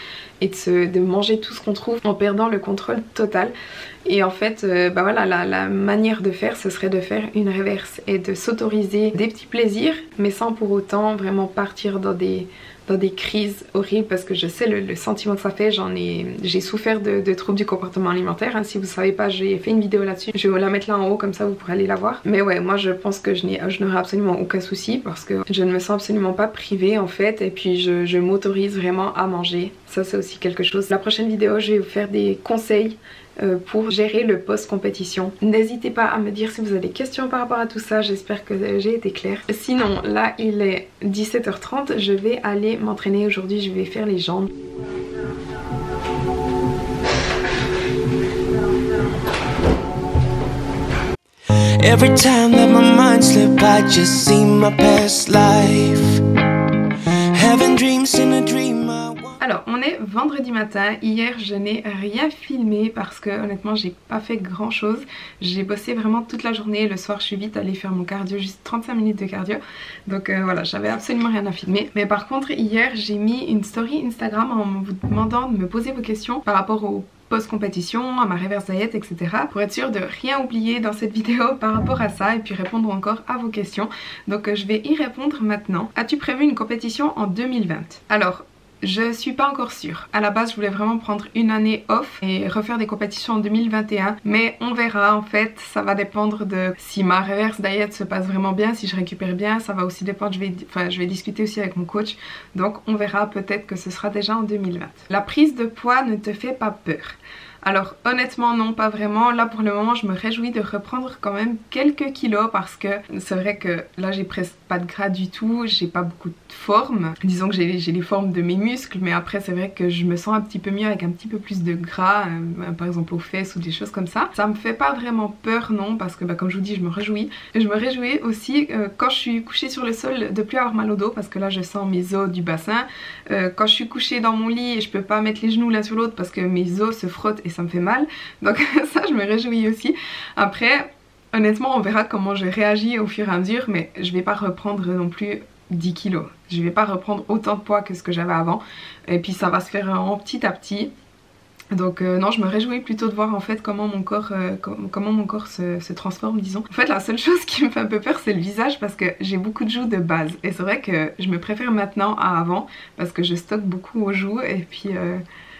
et de manger tout ce qu'on trouve en perdant le contrôle total. Et en fait bah voilà, la manière de faire ce serait de faire une reverse et de s'autoriser des petits plaisirs mais sans pour autant vraiment partir dans des crises horribles, parce que je sais le sentiment que ça fait. J'ai souffert de troubles du comportement alimentaire hein. Si vous savez pas, j'ai fait une vidéo là-dessus, je vais vous la mettre là en haut comme ça vous pourrez aller la voir. Mais ouais, moi je pense que je n'aurai absolument aucun souci parce que je ne me sens absolument pas privée en fait, et puis je m'autorise vraiment à manger. Ça c'est aussi quelque chose. La prochaine vidéo je vais vous faire des conseils pour gérer le post-compétition. N'hésitez pas à me dire si vous avez des questions par rapport à tout ça, j'espère que j'ai été claire. Sinon là il est 17h30, je vais aller m'entraîner aujourd'hui, je vais faire les jambes. Every time that my mind slip, I just see my past life. Having dreams in a dream. Alors on est vendredi matin, hier je n'ai rien filmé parce que honnêtement j'ai pas fait grand chose. J'ai bossé vraiment toute la journée, le soir je suis vite allée faire mon cardio, juste 35 minutes de cardio. Donc voilà, j'avais absolument rien à filmer. Mais par contre hier j'ai mis une story Instagram en vous demandant de me poser vos questions par rapport au post-compétition, à ma reverse diet, etc. pour être sûre de rien oublier dans cette vidéo par rapport à ça et puis répondre encore à vos questions. Donc je vais y répondre maintenant. As-tu prévu une compétition en 2020? Alors, je suis pas encore sûre. À la base, je voulais vraiment prendre une année off et refaire des compétitions en 2021. Mais on verra en fait. Ça va dépendre de si ma reverse diet se passe vraiment bien, si je récupère bien. Ça va aussi dépendre. Je vais discuter aussi avec mon coach. Donc on verra, peut-être que ce sera déjà en 2020. La prise de poids ne te fait pas peur? Alors honnêtement non, pas vraiment. Là pour le moment je me réjouis de reprendre quand même quelques kilos parce que c'est vrai que là j'ai presque pas de gras du tout, j'ai pas beaucoup de forme. Disons que j'ai les formes de mes muscles, mais après c'est vrai que je me sens un petit peu mieux avec un petit peu plus de gras, par exemple aux fesses ou des choses comme ça. Ça me fait pas vraiment peur non, parce que comme je vous dis je me réjouis. Et je me réjouis aussi quand je suis couchée sur le sol de plus avoir mal au dos parce que là je sens mes os du bassin. Quand je suis couchée dans mon lit et je peux pas mettre les genoux l'un sur l'autre parce que mes os se frottent et ça me fait mal, donc ça je me réjouis aussi. Après honnêtement on verra comment je réagis au fur et à mesure, mais je vais pas reprendre non plus 10 kilos, je vais pas reprendre autant de poids que ce que j'avais avant et puis ça va se faire en petit à petit. Donc non, je me réjouis plutôt de voir en fait comment mon corps, se transforme, disons. En fait la seule chose qui me fait un peu peur c'est le visage parce que j'ai beaucoup de joues de base et c'est vrai que je me préfère maintenant à avant parce que je stocke beaucoup aux joues et puis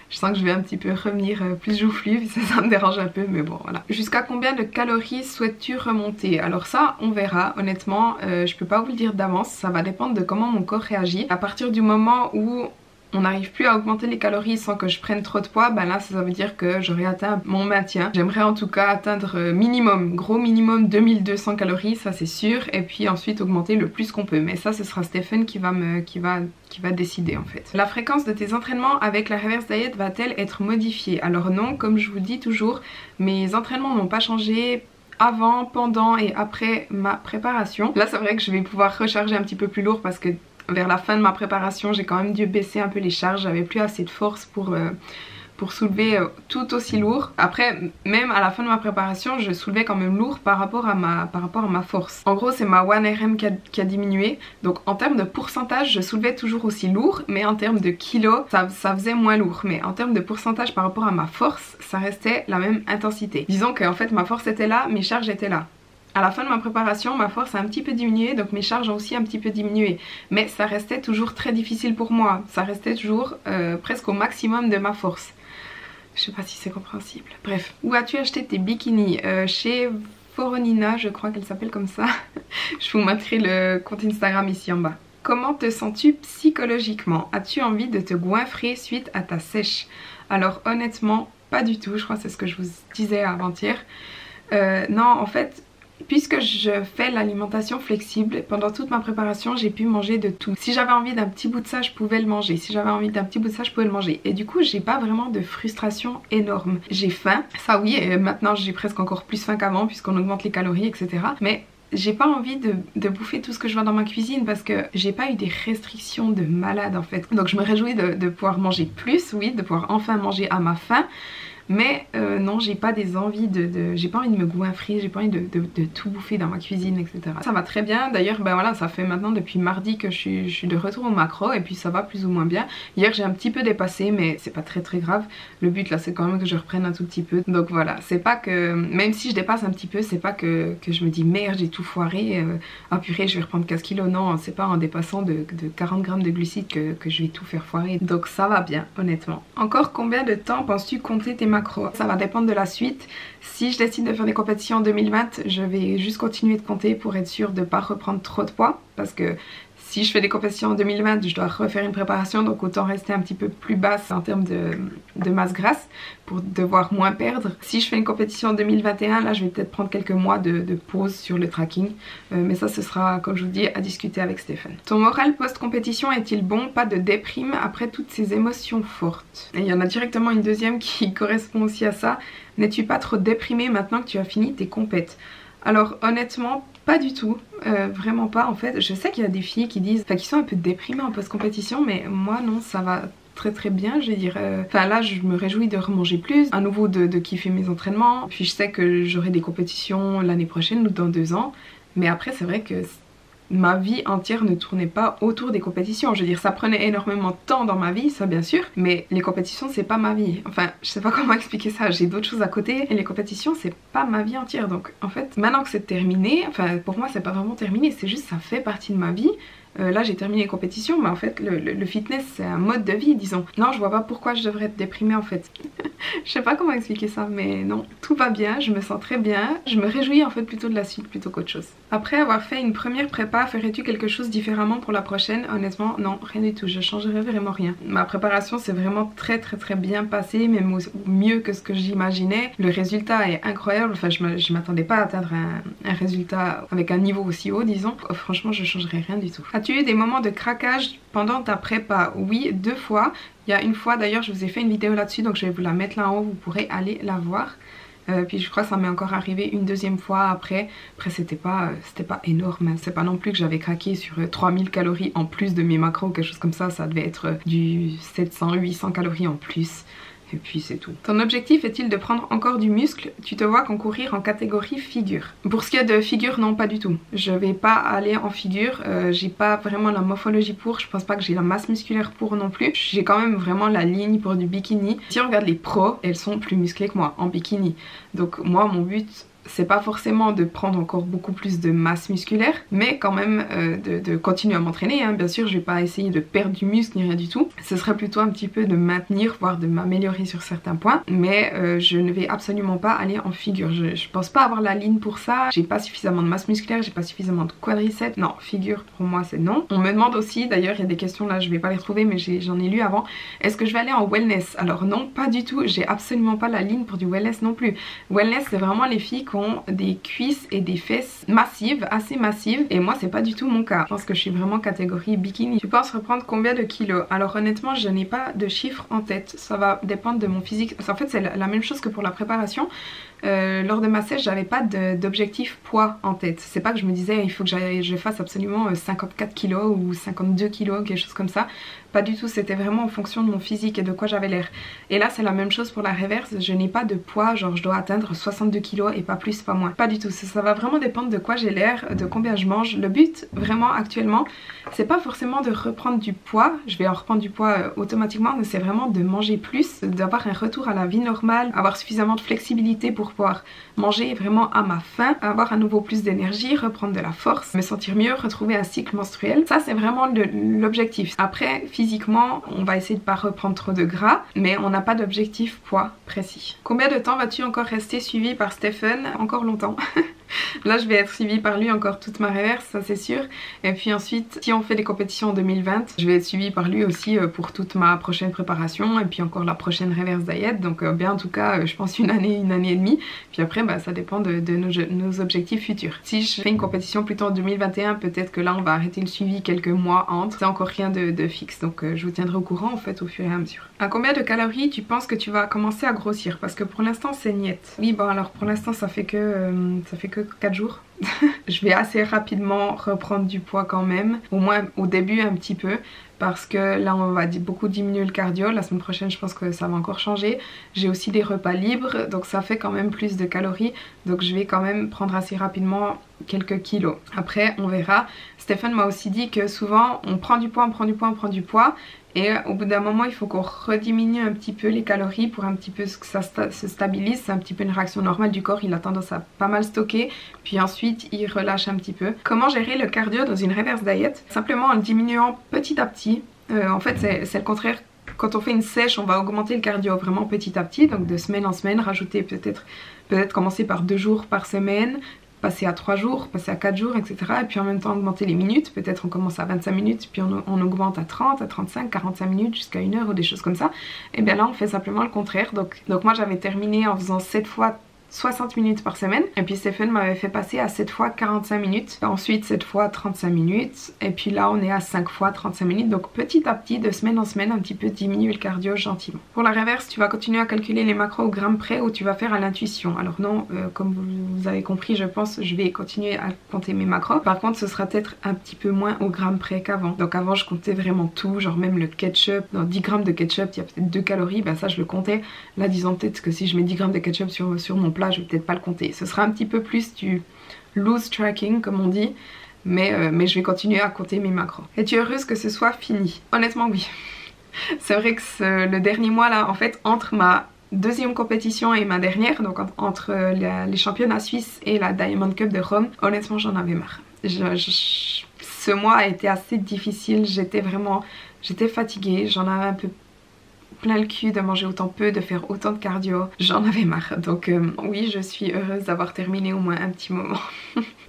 je sens que je vais un petit peu revenir plus joufflue, ça me dérange un peu, mais bon voilà. Jusqu'à combien de calories souhaites-tu remonter? Alors ça, on verra, honnêtement, je peux pas vous le dire d'avance, ça va dépendre de comment mon corps réagit. À partir du moment où on n'arrive plus à augmenter les calories sans que je prenne trop de poids, ben là ça veut dire que j'aurai atteint mon maintien. J'aimerais en tout cas atteindre minimum, gros minimum 2200 calories, ça c'est sûr, et puis ensuite augmenter le plus qu'on peut. Mais ça ce sera Stéphane qui va décider en fait. La fréquence de tes entraînements avec la reverse diet va-t-elle être modifiée? Alors non, comme je vous le dis toujours, mes entraînements n'ont pas changé avant, pendant et après ma préparation. Là c'est vrai que je vais pouvoir recharger un petit peu plus lourd parce que vers la fin de ma préparation j'ai quand même dû baisser un peu les charges, j'avais plus assez de force pour soulever tout aussi lourd. Après même à la fin de ma préparation je soulevais quand même lourd par rapport à ma force. En gros c'est ma 1RM qui a diminué, donc en termes de pourcentage je soulevais toujours aussi lourd, mais en termes de kilos ça faisait moins lourd, mais en termes de pourcentage par rapport à ma force ça restait la même intensité. Disons que en fait ma force était là, mes charges étaient là. À la fin de ma préparation, ma force a un petit peu diminué, donc mes charges ont aussi un petit peu diminué. Mais ça restait toujours très difficile pour moi. Ça restait toujours presque au maximum de ma force. Je sais pas si c'est compréhensible. Bref. Où as-tu acheté tes bikinis? Chez Foronina, je crois qu'elle s'appelle comme ça. Je vous mettrai le compte Instagram ici en bas. Comment te sens-tu psychologiquement? As-tu envie de te goinfrer suite à ta sèche? Alors honnêtement, pas du tout. Je crois que c'est ce que je vous disais avant-hier. Non, en fait... Puisque je fais l'alimentation flexible, pendant toute ma préparation j'ai pu manger de tout. Si j'avais envie d'un petit bout de ça je pouvais le manger, si j'avais envie d'un petit bout de ça je pouvais le manger. Et du coup j'ai pas vraiment de frustration énorme. J'ai faim, ça oui, et maintenant j'ai presque encore plus faim qu'avant puisqu'on augmente les calories etc. Mais j'ai pas envie de bouffer tout ce que je vois dans ma cuisine parce que j'ai pas eu des restrictions de malade en fait. Donc je me réjouis de pouvoir manger plus, oui, de pouvoir enfin manger à ma faim. Mais non, j'ai pas des envies j'ai pas envie de me goinfrer, j'ai pas envie de tout bouffer dans ma cuisine, etc. Ça va très bien, d'ailleurs ben voilà, ça fait maintenant depuis mardi que je suis de retour au macro et puis ça va plus ou moins bien. Hier j'ai un petit peu dépassé mais c'est pas très grave. Le but là c'est quand même que je reprenne un tout petit peu. Donc voilà, c'est pas que, même si je dépasse un petit peu, c'est pas que je me dis merde j'ai tout foiré, ah purée je vais reprendre 15 kilos, non, c'est pas en dépassant de 40 grammes de glucides que je vais tout faire foirer. Donc ça va bien honnêtement. Encore combien de temps penses-tu compter tes macros? Ça va dépendre de la suite. Si je décide de faire des compétitions en 2020, je vais juste continuer de compter pour être sûre de ne pas reprendre trop de poids. Parce que si je fais des compétitions en 2020, je dois refaire une préparation, donc autant rester un petit peu plus basse en termes de masse grasse pour devoir moins perdre. Si je fais une compétition en 2021, là je vais peut-être prendre quelques mois de pause sur le tracking. Mais ça ce sera, comme je vous dis, à discuter avec Stéphane. Ton moral post-compétition est-il bon? Pas de déprime après toutes ces émotions fortes? Et il y en a directement une deuxième qui correspond aussi à ça. N'es-tu pas trop déprimée maintenant que tu as fini tes compètes? Alors honnêtement pas du tout, vraiment pas en fait. Je sais qu'il y a des filles qui disent, qui sont un peu déprimées en post-compétition, mais moi non, ça va très bien je dirais. Enfin là je me réjouis de remanger plus, à nouveau de kiffer mes entraînements. Puis je sais que j'aurai des compétitions l'année prochaine ou dans 2 ans, mais après c'est vrai que ma vie entière ne tournait pas autour des compétitions. Je veux dire, ça prenait énormément de temps dans ma vie, ça bien sûr, mais les compétitions c'est pas ma vie. Enfin, je sais pas comment expliquer ça, j'ai d'autres choses à côté et les compétitions c'est pas ma vie entière. Donc en fait, maintenant que c'est terminé, enfin pour moi c'est pas vraiment terminé, c'est juste ça fait partie de ma vie. Là j'ai terminé les compétitions, mais en fait le fitness c'est un mode de vie, disons. Non, je vois pas pourquoi je devrais être déprimée en fait. Je sais pas comment expliquer ça, mais non, tout va bien, je me sens très bien. Je me réjouis en fait plutôt de la suite plutôt qu'autre chose. Après avoir fait une première prépa, ferais-tu quelque chose différemment pour la prochaine? Honnêtement non, rien du tout, je changerais vraiment rien. Ma préparation s'est vraiment très bien passée, même mieux que ce que j'imaginais. Le résultat est incroyable, enfin je m'attendais pas à atteindre un résultat avec un niveau aussi haut, disons. Franchement je changerais rien du tout. As-tu eu des moments de craquage pendant ta prépa? Oui, 2 fois. Il y a une fois d'ailleurs, je vous ai fait une vidéo là-dessus, donc je vais vous la mettre là en haut, vous pourrez aller la voir. Puis je crois que ça m'est encore arrivé une deuxième fois après. Après c'était pas énorme, hein. C'est pas non plus que j'avais craqué sur 3000 calories en plus de mes macros ou quelque chose comme ça. Ça devait être du 700-800 calories en plus. Et puis c'est tout. Ton objectif est-il de prendre encore du muscle? Tu te vois concourir en catégorie figure? Pour ce qui est de figure, non, pas du tout. Je vais pas aller en figure, j'ai pas vraiment la morphologie pour, je pense pas que j'ai la masse musculaire pour non plus. J'ai quand même vraiment la ligne pour du bikini. Si on regarde les pros, elles sont plus musclées que moi en bikini. Donc moi mon but c'est pas forcément de prendre encore beaucoup plus de masse musculaire, mais quand même de continuer à m'entraîner, hein. Bien sûr je vais pas essayer de perdre du muscle ni rien du tout, ce serait plutôt un petit peu de maintenir, voire de m'améliorer sur certains points, mais je ne vais absolument pas aller en figure. Je pense pas avoir la ligne pour ça, j'ai pas suffisamment de masse musculaire, j'ai pas suffisamment de quadriceps, non, figure pour moi c'est non. On me demande aussi, d'ailleurs il y a des questions là, je vais pas les retrouver mais j'en ai lu avant, est-ce que je vais aller en wellness? Alors non, pas du tout, j'ai absolument pas la ligne pour du wellness non plus. Wellness c'est vraiment les filles qui ont des cuisses et des fesses massives, assez massives, et moi c'est pas du tout mon cas. Je pense que je suis vraiment catégorie bikini. Tu penses reprendre combien de kilos? Alors honnêtement je n'ai pas de chiffre en tête, ça va dépendre de mon physique. En fait c'est la même chose que pour la préparation. Lors de ma sèche j'avais pas d'objectif poids en tête. C'est pas que je me disais il faut que je fasse absolument 54 kilos ou 52 kilos, quelque chose comme ça. Pas du tout, c'était vraiment en fonction de mon physique et de quoi j'avais l'air. Et là c'est la même chose pour la reverse, je n'ai pas de poids, genre je dois atteindre 62 kilos et pas plus, pas moins. Pas du tout, ça va vraiment dépendre de quoi j'ai l'air, de combien je mange. Le but vraiment actuellement c'est pas forcément de reprendre du poids, je vais en reprendre du poids automatiquement, mais c'est vraiment de manger plus, d'avoir un retour à la vie normale, avoir suffisamment de flexibilité pour pouvoir manger vraiment à ma faim, avoir à nouveau plus d'énergie, reprendre de la force, me sentir mieux, retrouver un cycle menstruel. Ça c'est vraiment l'objectif. Après physiquement on va essayer de pas reprendre trop de gras, mais on n'a pas d'objectif poids précis. Combien de temps vas-tu encore rester suivi par Stephen? Encore longtemps. Là je vais être suivie par lui encore toute ma reverse, ça c'est sûr. Et puis ensuite si on fait des compétitions en 2020, je vais être suivie par lui aussi pour toute ma prochaine préparation et puis encore la prochaine reverse diet. Donc bien en tout cas je pense une année et demie. Puis après bah, ça dépend de nos objectifs futurs. Si je fais une compétition plutôt en 2021, peut-être que là on va arrêter le suivi quelques mois entre. C'est encore rien de fixe, donc je vous tiendrai au courant en fait au fur et à mesure. À combien de calories tu penses que tu vas commencer à grossir? Parce que pour l'instant c'est niet. Oui bon alors pour l'instant ça fait que 4 jours. Je vais assez rapidement reprendre du poids quand même, au moins au début un petit peu, parce que là on va beaucoup diminuer le cardio. La semaine prochaine je pense que ça va encore changer. J'ai aussi des repas libres, donc ça fait quand même plus de calories, donc je vais quand même prendre assez rapidement quelques kilos. Après on verra. Stéphane m'a aussi dit que souvent on prend du poids, on prend du poids, et au bout d'un moment il faut qu'on rediminue un petit peu les calories pour un petit peu que ça se stabilise. C'est un petit peu une réaction normale du corps, il a tendance à pas mal stocker, puis ensuite il relâche un petit peu. Comment gérer le cardio dans une reverse diet? Simplement en le diminuant petit à petit. En fait c'est le contraire. Quand on fait une sèche on va augmenter le cardio vraiment petit à petit, donc de semaine en semaine, rajouter peut-être commencer par 2 jours par semaine, passer à 3 jours, passer à 4 jours, etc. Et puis en même temps augmenter les minutes, peut-être on commence à 25 minutes, puis on augmente à 30, à 35, 45 minutes, jusqu'à 1 heure ou des choses comme ça. Et bien là on fait simplement le contraire. Donc moi j'avais terminé en faisant 7 fois 60 minutes par semaine, et puis Stéphane m'avait fait passer à 7 fois 45 minutes, ensuite 7 fois 35 minutes, et puis là on est à 5 fois 35 minutes, donc petit à petit, de semaine en semaine, un petit peu diminuer le cardio gentiment. Pour la reverse, tu vas continuer à calculer les macros au gramme près ou tu vas faire à l'intuition? Alors non, comme vous avez compris, je pense, je vais continuer à compter mes macros. Par contre, ce sera peut-être un petit peu moins au gramme près qu'avant. Donc avant, je comptais vraiment tout, genre même le ketchup. Dans 10 grammes de ketchup, il y a peut-être 2 calories, ben ça je le comptais. Là, disons peut-être que si je mets 10 grammes de ketchup sur mon plat, je vais peut-être pas le compter. Ce sera un petit peu plus du loose tracking comme on dit, mais je vais continuer à compter mes macros. Es-tu heureuse que ce soit fini? Honnêtement oui. C'est vrai que le dernier mois là, en fait, entre ma deuxième compétition et ma dernière, donc entre les championnats suisses et la Diamond Cup de Rome, honnêtement j'en avais marre. Ce mois a été assez difficile, j'étais fatiguée, j'en avais un peu plein le cul de manger autant peu, de faire autant de cardio, j'en avais marre. Donc oui, je suis heureuse d'avoir terminé au moins un petit moment.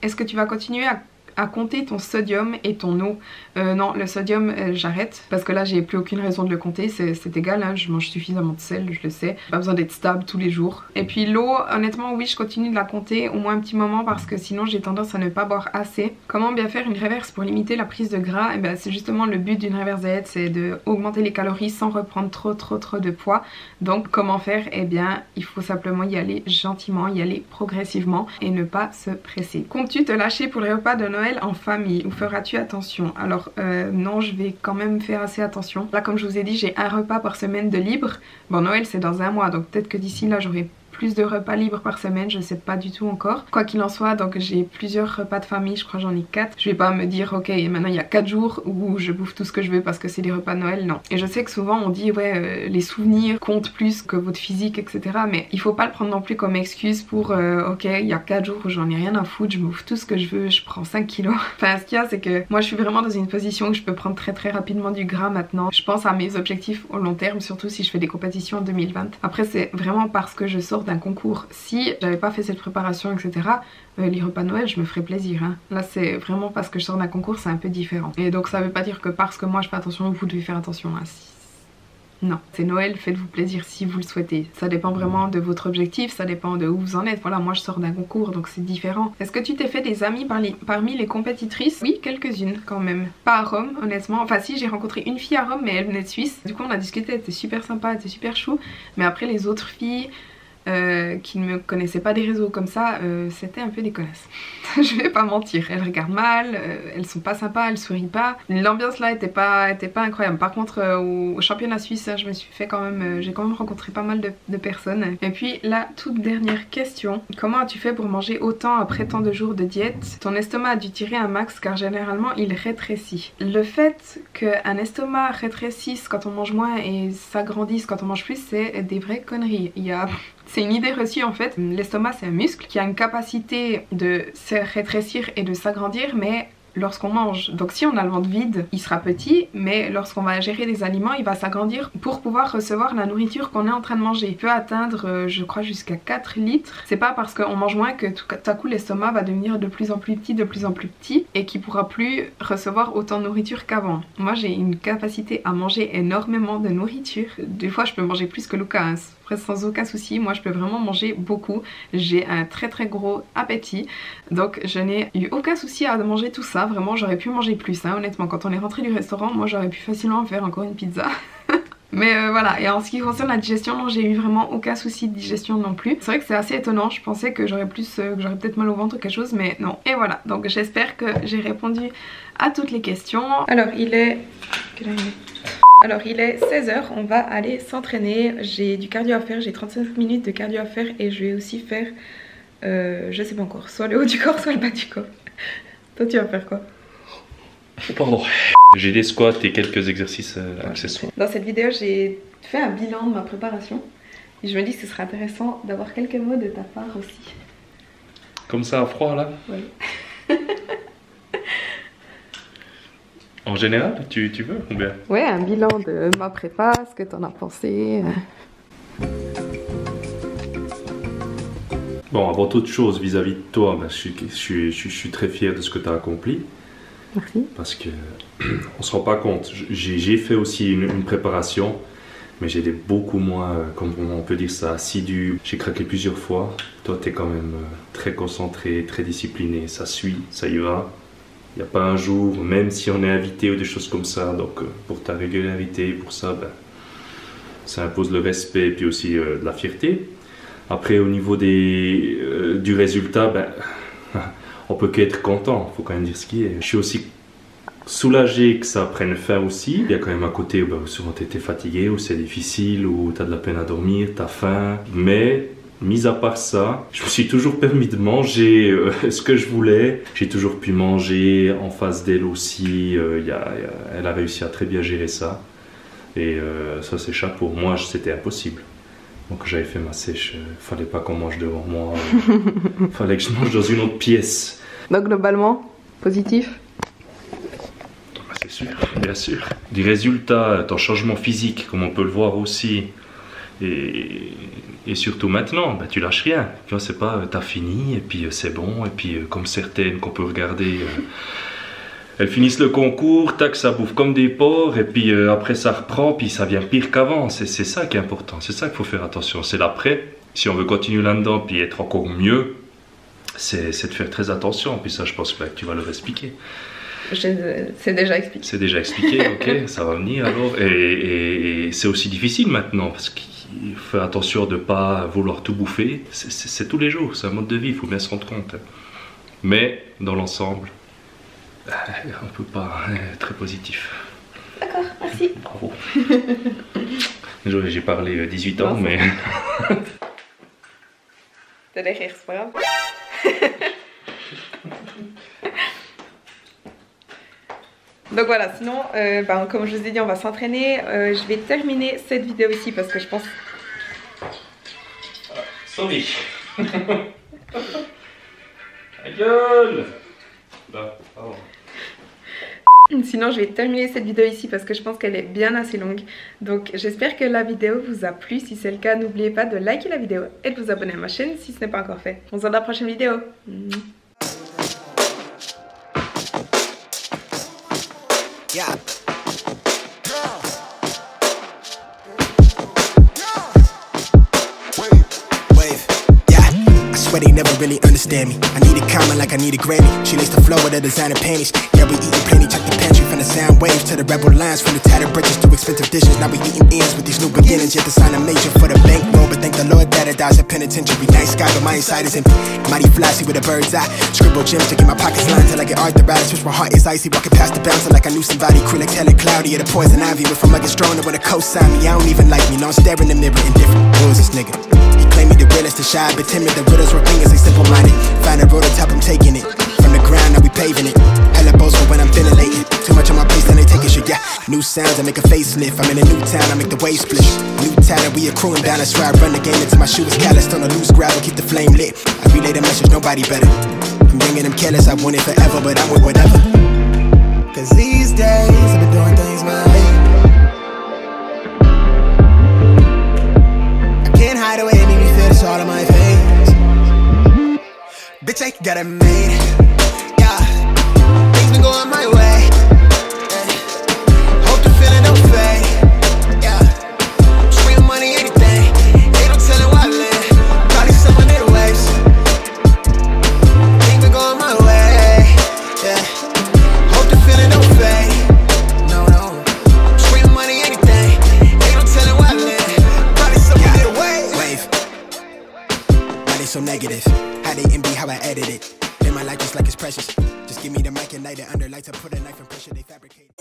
Est-ce que tu vas continuer à compter ton sodium et ton eau? Non, le sodium j'arrête parce que là j'ai plus aucune raison de le compter, c'est égal, hein, je mange suffisamment de sel, je le sais, pas besoin d'être stable tous les jours. Et puis l'eau, honnêtement oui, je continue de la compter au moins un petit moment parce que sinon j'ai tendance à ne pas boire assez. Comment bien faire une reverse pour limiter la prise de gras? Et ben c'est justement le but d'une reverse diète, c'est de augmenter les calories sans reprendre trop de poids. Donc comment faire? Eh bien il faut simplement y aller gentiment, y aller progressivement et ne pas se presser. Comptes-tu te lâcher pour les repas de Noël en famille ou feras-tu attention? Alors non, je vais quand même faire assez attention. Là comme je vous ai dit, j'ai un repas par semaine de libre. Bon, Noël c'est dans un mois, donc peut-être que d'ici là j'aurai plus de repas libres par semaine, je sais pas du tout encore. Quoi qu'il en soit, donc j'ai plusieurs repas de famille, je crois j'en ai 4. Je vais pas me dire ok maintenant il y a 4 jours où je bouffe tout ce que je veux parce que c'est les repas de Noël, non. Et je sais que souvent on dit ouais les souvenirs comptent plus que votre physique etc, mais il faut pas le prendre non plus comme excuse pour ok il y a 4 jours où j'en ai rien à foutre, je bouffe tout ce que je veux, je prends 5 kilos. Enfin ce qu'il y a c'est que moi je suis vraiment dans une position où je peux prendre très rapidement du gras maintenant. Je pense à mes objectifs au long terme, surtout si je fais des compétitions en 2020. Après c'est vraiment parce que je sors d'un concours. Si j'avais pas fait cette préparation etc, les repas de Noël je me ferais plaisir hein. Là c'est vraiment parce que je sors d'un concours, c'est un peu différent. Et donc ça veut pas dire que parce que moi je fais attention vous devez faire attention hein. Non, c'est Noël, faites-vous plaisir si vous le souhaitez. Ça dépend vraiment de votre objectif, ça dépend de où vous en êtes. Voilà, moi je sors d'un concours donc c'est différent. Est-ce que tu t'es fait des amis parmi les compétitrices? Oui, quelques-unes quand même. Pas à Rome honnêtement, enfin si, j'ai rencontré une fille à Rome mais elle venait de Suisse. Du coup on a discuté, elle était super sympa, elle était super chou. Mais après les autres filles qui ne me connaissaient pas des réseaux comme ça, c'était un peu des connasses. Je vais pas mentir, elles regardent mal, elles sont pas sympas, elles sourient pas. L'ambiance là était pas incroyable. Par contre au championnat suisse, je me suis fait quand même, j'ai quand même rencontré pas mal de personnes. Et puis la toute dernière question, comment as-tu fait pour manger autant après tant de jours de diète? Ton estomac a dû tirer un max car généralement il rétrécit. Le fait qu'un estomac rétrécisse quand on mange moins et s'agrandisse quand on mange plus, c'est des vraies conneries. C'est une idée reçue en fait. L'estomac c'est un muscle qui a une capacité de se rétrécir et de s'agrandir, mais lorsqu'on mange. Donc si on a le ventre vide, il sera petit, mais lorsqu'on va ingérer des aliments, il va s'agrandir pour pouvoir recevoir la nourriture qu'on est en train de manger. Il peut atteindre, je crois, jusqu'à 4 litres. C'est pas parce qu'on mange moins que tout à coup l'estomac va devenir de plus en plus petit, et qu'il pourra plus recevoir autant de nourriture qu'avant. Moi j'ai une capacité à manger énormément de nourriture. Des fois je peux manger plus que Lucas, hein. Sans aucun souci, moi je peux vraiment manger beaucoup, j'ai un très gros appétit, donc je n'ai eu aucun souci à manger tout ça. Vraiment j'aurais pu manger plus hein, honnêtement. Quand on est rentré du restaurant, moi j'aurais pu facilement faire encore une pizza. Mais voilà, et en ce qui concerne la digestion, non, j'ai eu vraiment aucun souci de digestion non plus. C'est vrai que c'est assez étonnant, je pensais que j'aurais peut-être mal au ventre ou quelque chose, mais non. Et voilà, donc j'espère que j'ai répondu à toutes les questions. Alors il est... Alors il est 16h, on va aller s'entraîner. J'ai du cardio à faire, j'ai 35 minutes de cardio à faire et je vais aussi faire, je sais pas encore, soit le haut du corps soit le bas du corps. Toi tu vas faire quoi? Pardon. J'ai des squats et quelques exercices accessoires. Dans cette vidéo j'ai fait un bilan de ma préparation et je me dis que ce serait intéressant d'avoir quelques mots de ta part aussi. Comme ça à froid là? Oui. En général, tu veux ou bien? Ouais, un bilan de ma prépa, ce que t'en as pensé. Bon, avant toute chose, vis-à-vis de toi, ben, je suis très fier de ce que tu as accompli. Merci. Parce que on se rend pas compte. J'ai fait aussi une préparation, mais j'ai été beaucoup moins, comme on peut dire ça, assidu. J'ai craqué plusieurs fois. Toi, tu es quand même très concentré, très discipliné. Ça suit, ça y va. Il n'y a pas un jour, même si on est invité ou des choses comme ça, donc pour ta régularité, pour ça, ben, ça impose le respect et puis aussi de la fierté. Après, au niveau du résultat, ben, on peut qu'être content, il faut quand même dire ce qui est. Je suis aussi soulagé que ça prenne fin aussi. Il y a quand même un côté où ben, souvent tu étais fatigué, où c'est difficile, où tu as de la peine à dormir, tu as faim, mais mis à part ça, je me suis toujours permis de manger ce que je voulais. J'ai toujours pu manger en face d'elle aussi. Elle a réussi à très bien gérer ça. Et ça, c'est chapeau. Moi, c'était impossible. Donc j'avais fait ma sèche. Fallait pas qu'on mange devant moi. Fallait que je mange dans une autre pièce. Donc globalement, positif? C'est sûr, bien sûr. Du résultat, ton changement physique, comme on peut le voir aussi. Et surtout maintenant, bah, tu lâches rien. Tu vois, c'est pas t'as fini et puis c'est bon. Et puis comme certaines qu'on peut regarder, elles finissent le concours, tac, ça bouffe comme des porcs. Et puis après ça reprend, puis ça vient pire qu'avant. C'est ça qui est important, c'est ça qu'il faut faire attention. C'est l'après. Si on veut continuer là-dedans puis être encore mieux, c'est de faire très attention. Puis ça, je pense que tu vas leur expliquer. C'est déjà expliqué. C'est déjà expliqué, ok, ça va venir alors. Et c'est aussi difficile maintenant parce qu'il faut faire attention de ne pas vouloir tout bouffer. C'est tous les jours, c'est un mode de vie, il faut bien se rendre compte. Mais dans l'ensemble, on ne peut pas être très positif. D'accord, merci. Bravo. J'ai parlé 18 ans, mais. T'as l'air rire, c'est pas grave. Donc voilà, sinon, comme je vous ai dit, on va s'entraîner. Je vais terminer cette vidéo ici parce que je pense... Sorry. Ta gueule. Là, pardon. Sinon, je vais terminer cette vidéo ici parce que je pense qu'elle est bien assez longue. Donc j'espère que la vidéo vous a plu. Si c'est le cas, n'oubliez pas de liker la vidéo et de vous abonner à ma chaîne si ce n'est pas encore fait. On se voit dans la prochaine vidéo. Yeah. Wave. Yeah. I swear they never really understand me. I need a comment like I need a Grammy. She laced the flow with her designer panties. Yeah, we eating plenty. Check the pantry from the sound waves to the rebel lines. From the tattered bridges to expensive dishes. Now we eating ends with these new beginnings. Yet to sign a major for the bankroll. But thank the Lord that it dies at penitentiary. Nice guy, but my inside is empty. Mighty flashy with a bird's eye. Scribble gems to get my pockets lined till I get arthritis. Switch my heart is icy. Walking past the bouncer like I knew somebody. Krillix hella cloudy at a poison ivy. Went from like a stronger with a cosign me. I don't even like me. No, I'm staring in the mirror indifferent. Who is this nigga? He claimed me the realest, the shy, but timid. The riddles were fingers, they simple-minded. Find a road on top, I'm taking it. From the ground, now we paving it. Hella bozo when I'm ventilating. Too much on my plate, then they take a shit, yeah. New sounds, I make a facelift. I'm in a new town, I make the wave split. New talent, we accruing down. That's why I run the game until my shoe is calloused on a loose gravel. Keep the flame lit. I relay the message, nobody better. I'm young and I'm careless, I want it forever, but I'm with whatever. Cause these days, I've been doing things my way. I can't hide away, make me feel this all on my face. Bitch, I got it made. Yeah, things been going my way. Hope the feeling don't fade. Yeah, stream money, anything. Ain't no telling why I live. Probably someone in the waves. Things been going my way. Yeah, hope the feeling don't fade. No, stream money, anything. Ain't no telling why I live. Probably someone in the waves. Wave. Why they so negative? How they envy how I edit it. Live my life just like it's precious. Just give me the mic and light it under lights. I put a knife and pressure they fabricate.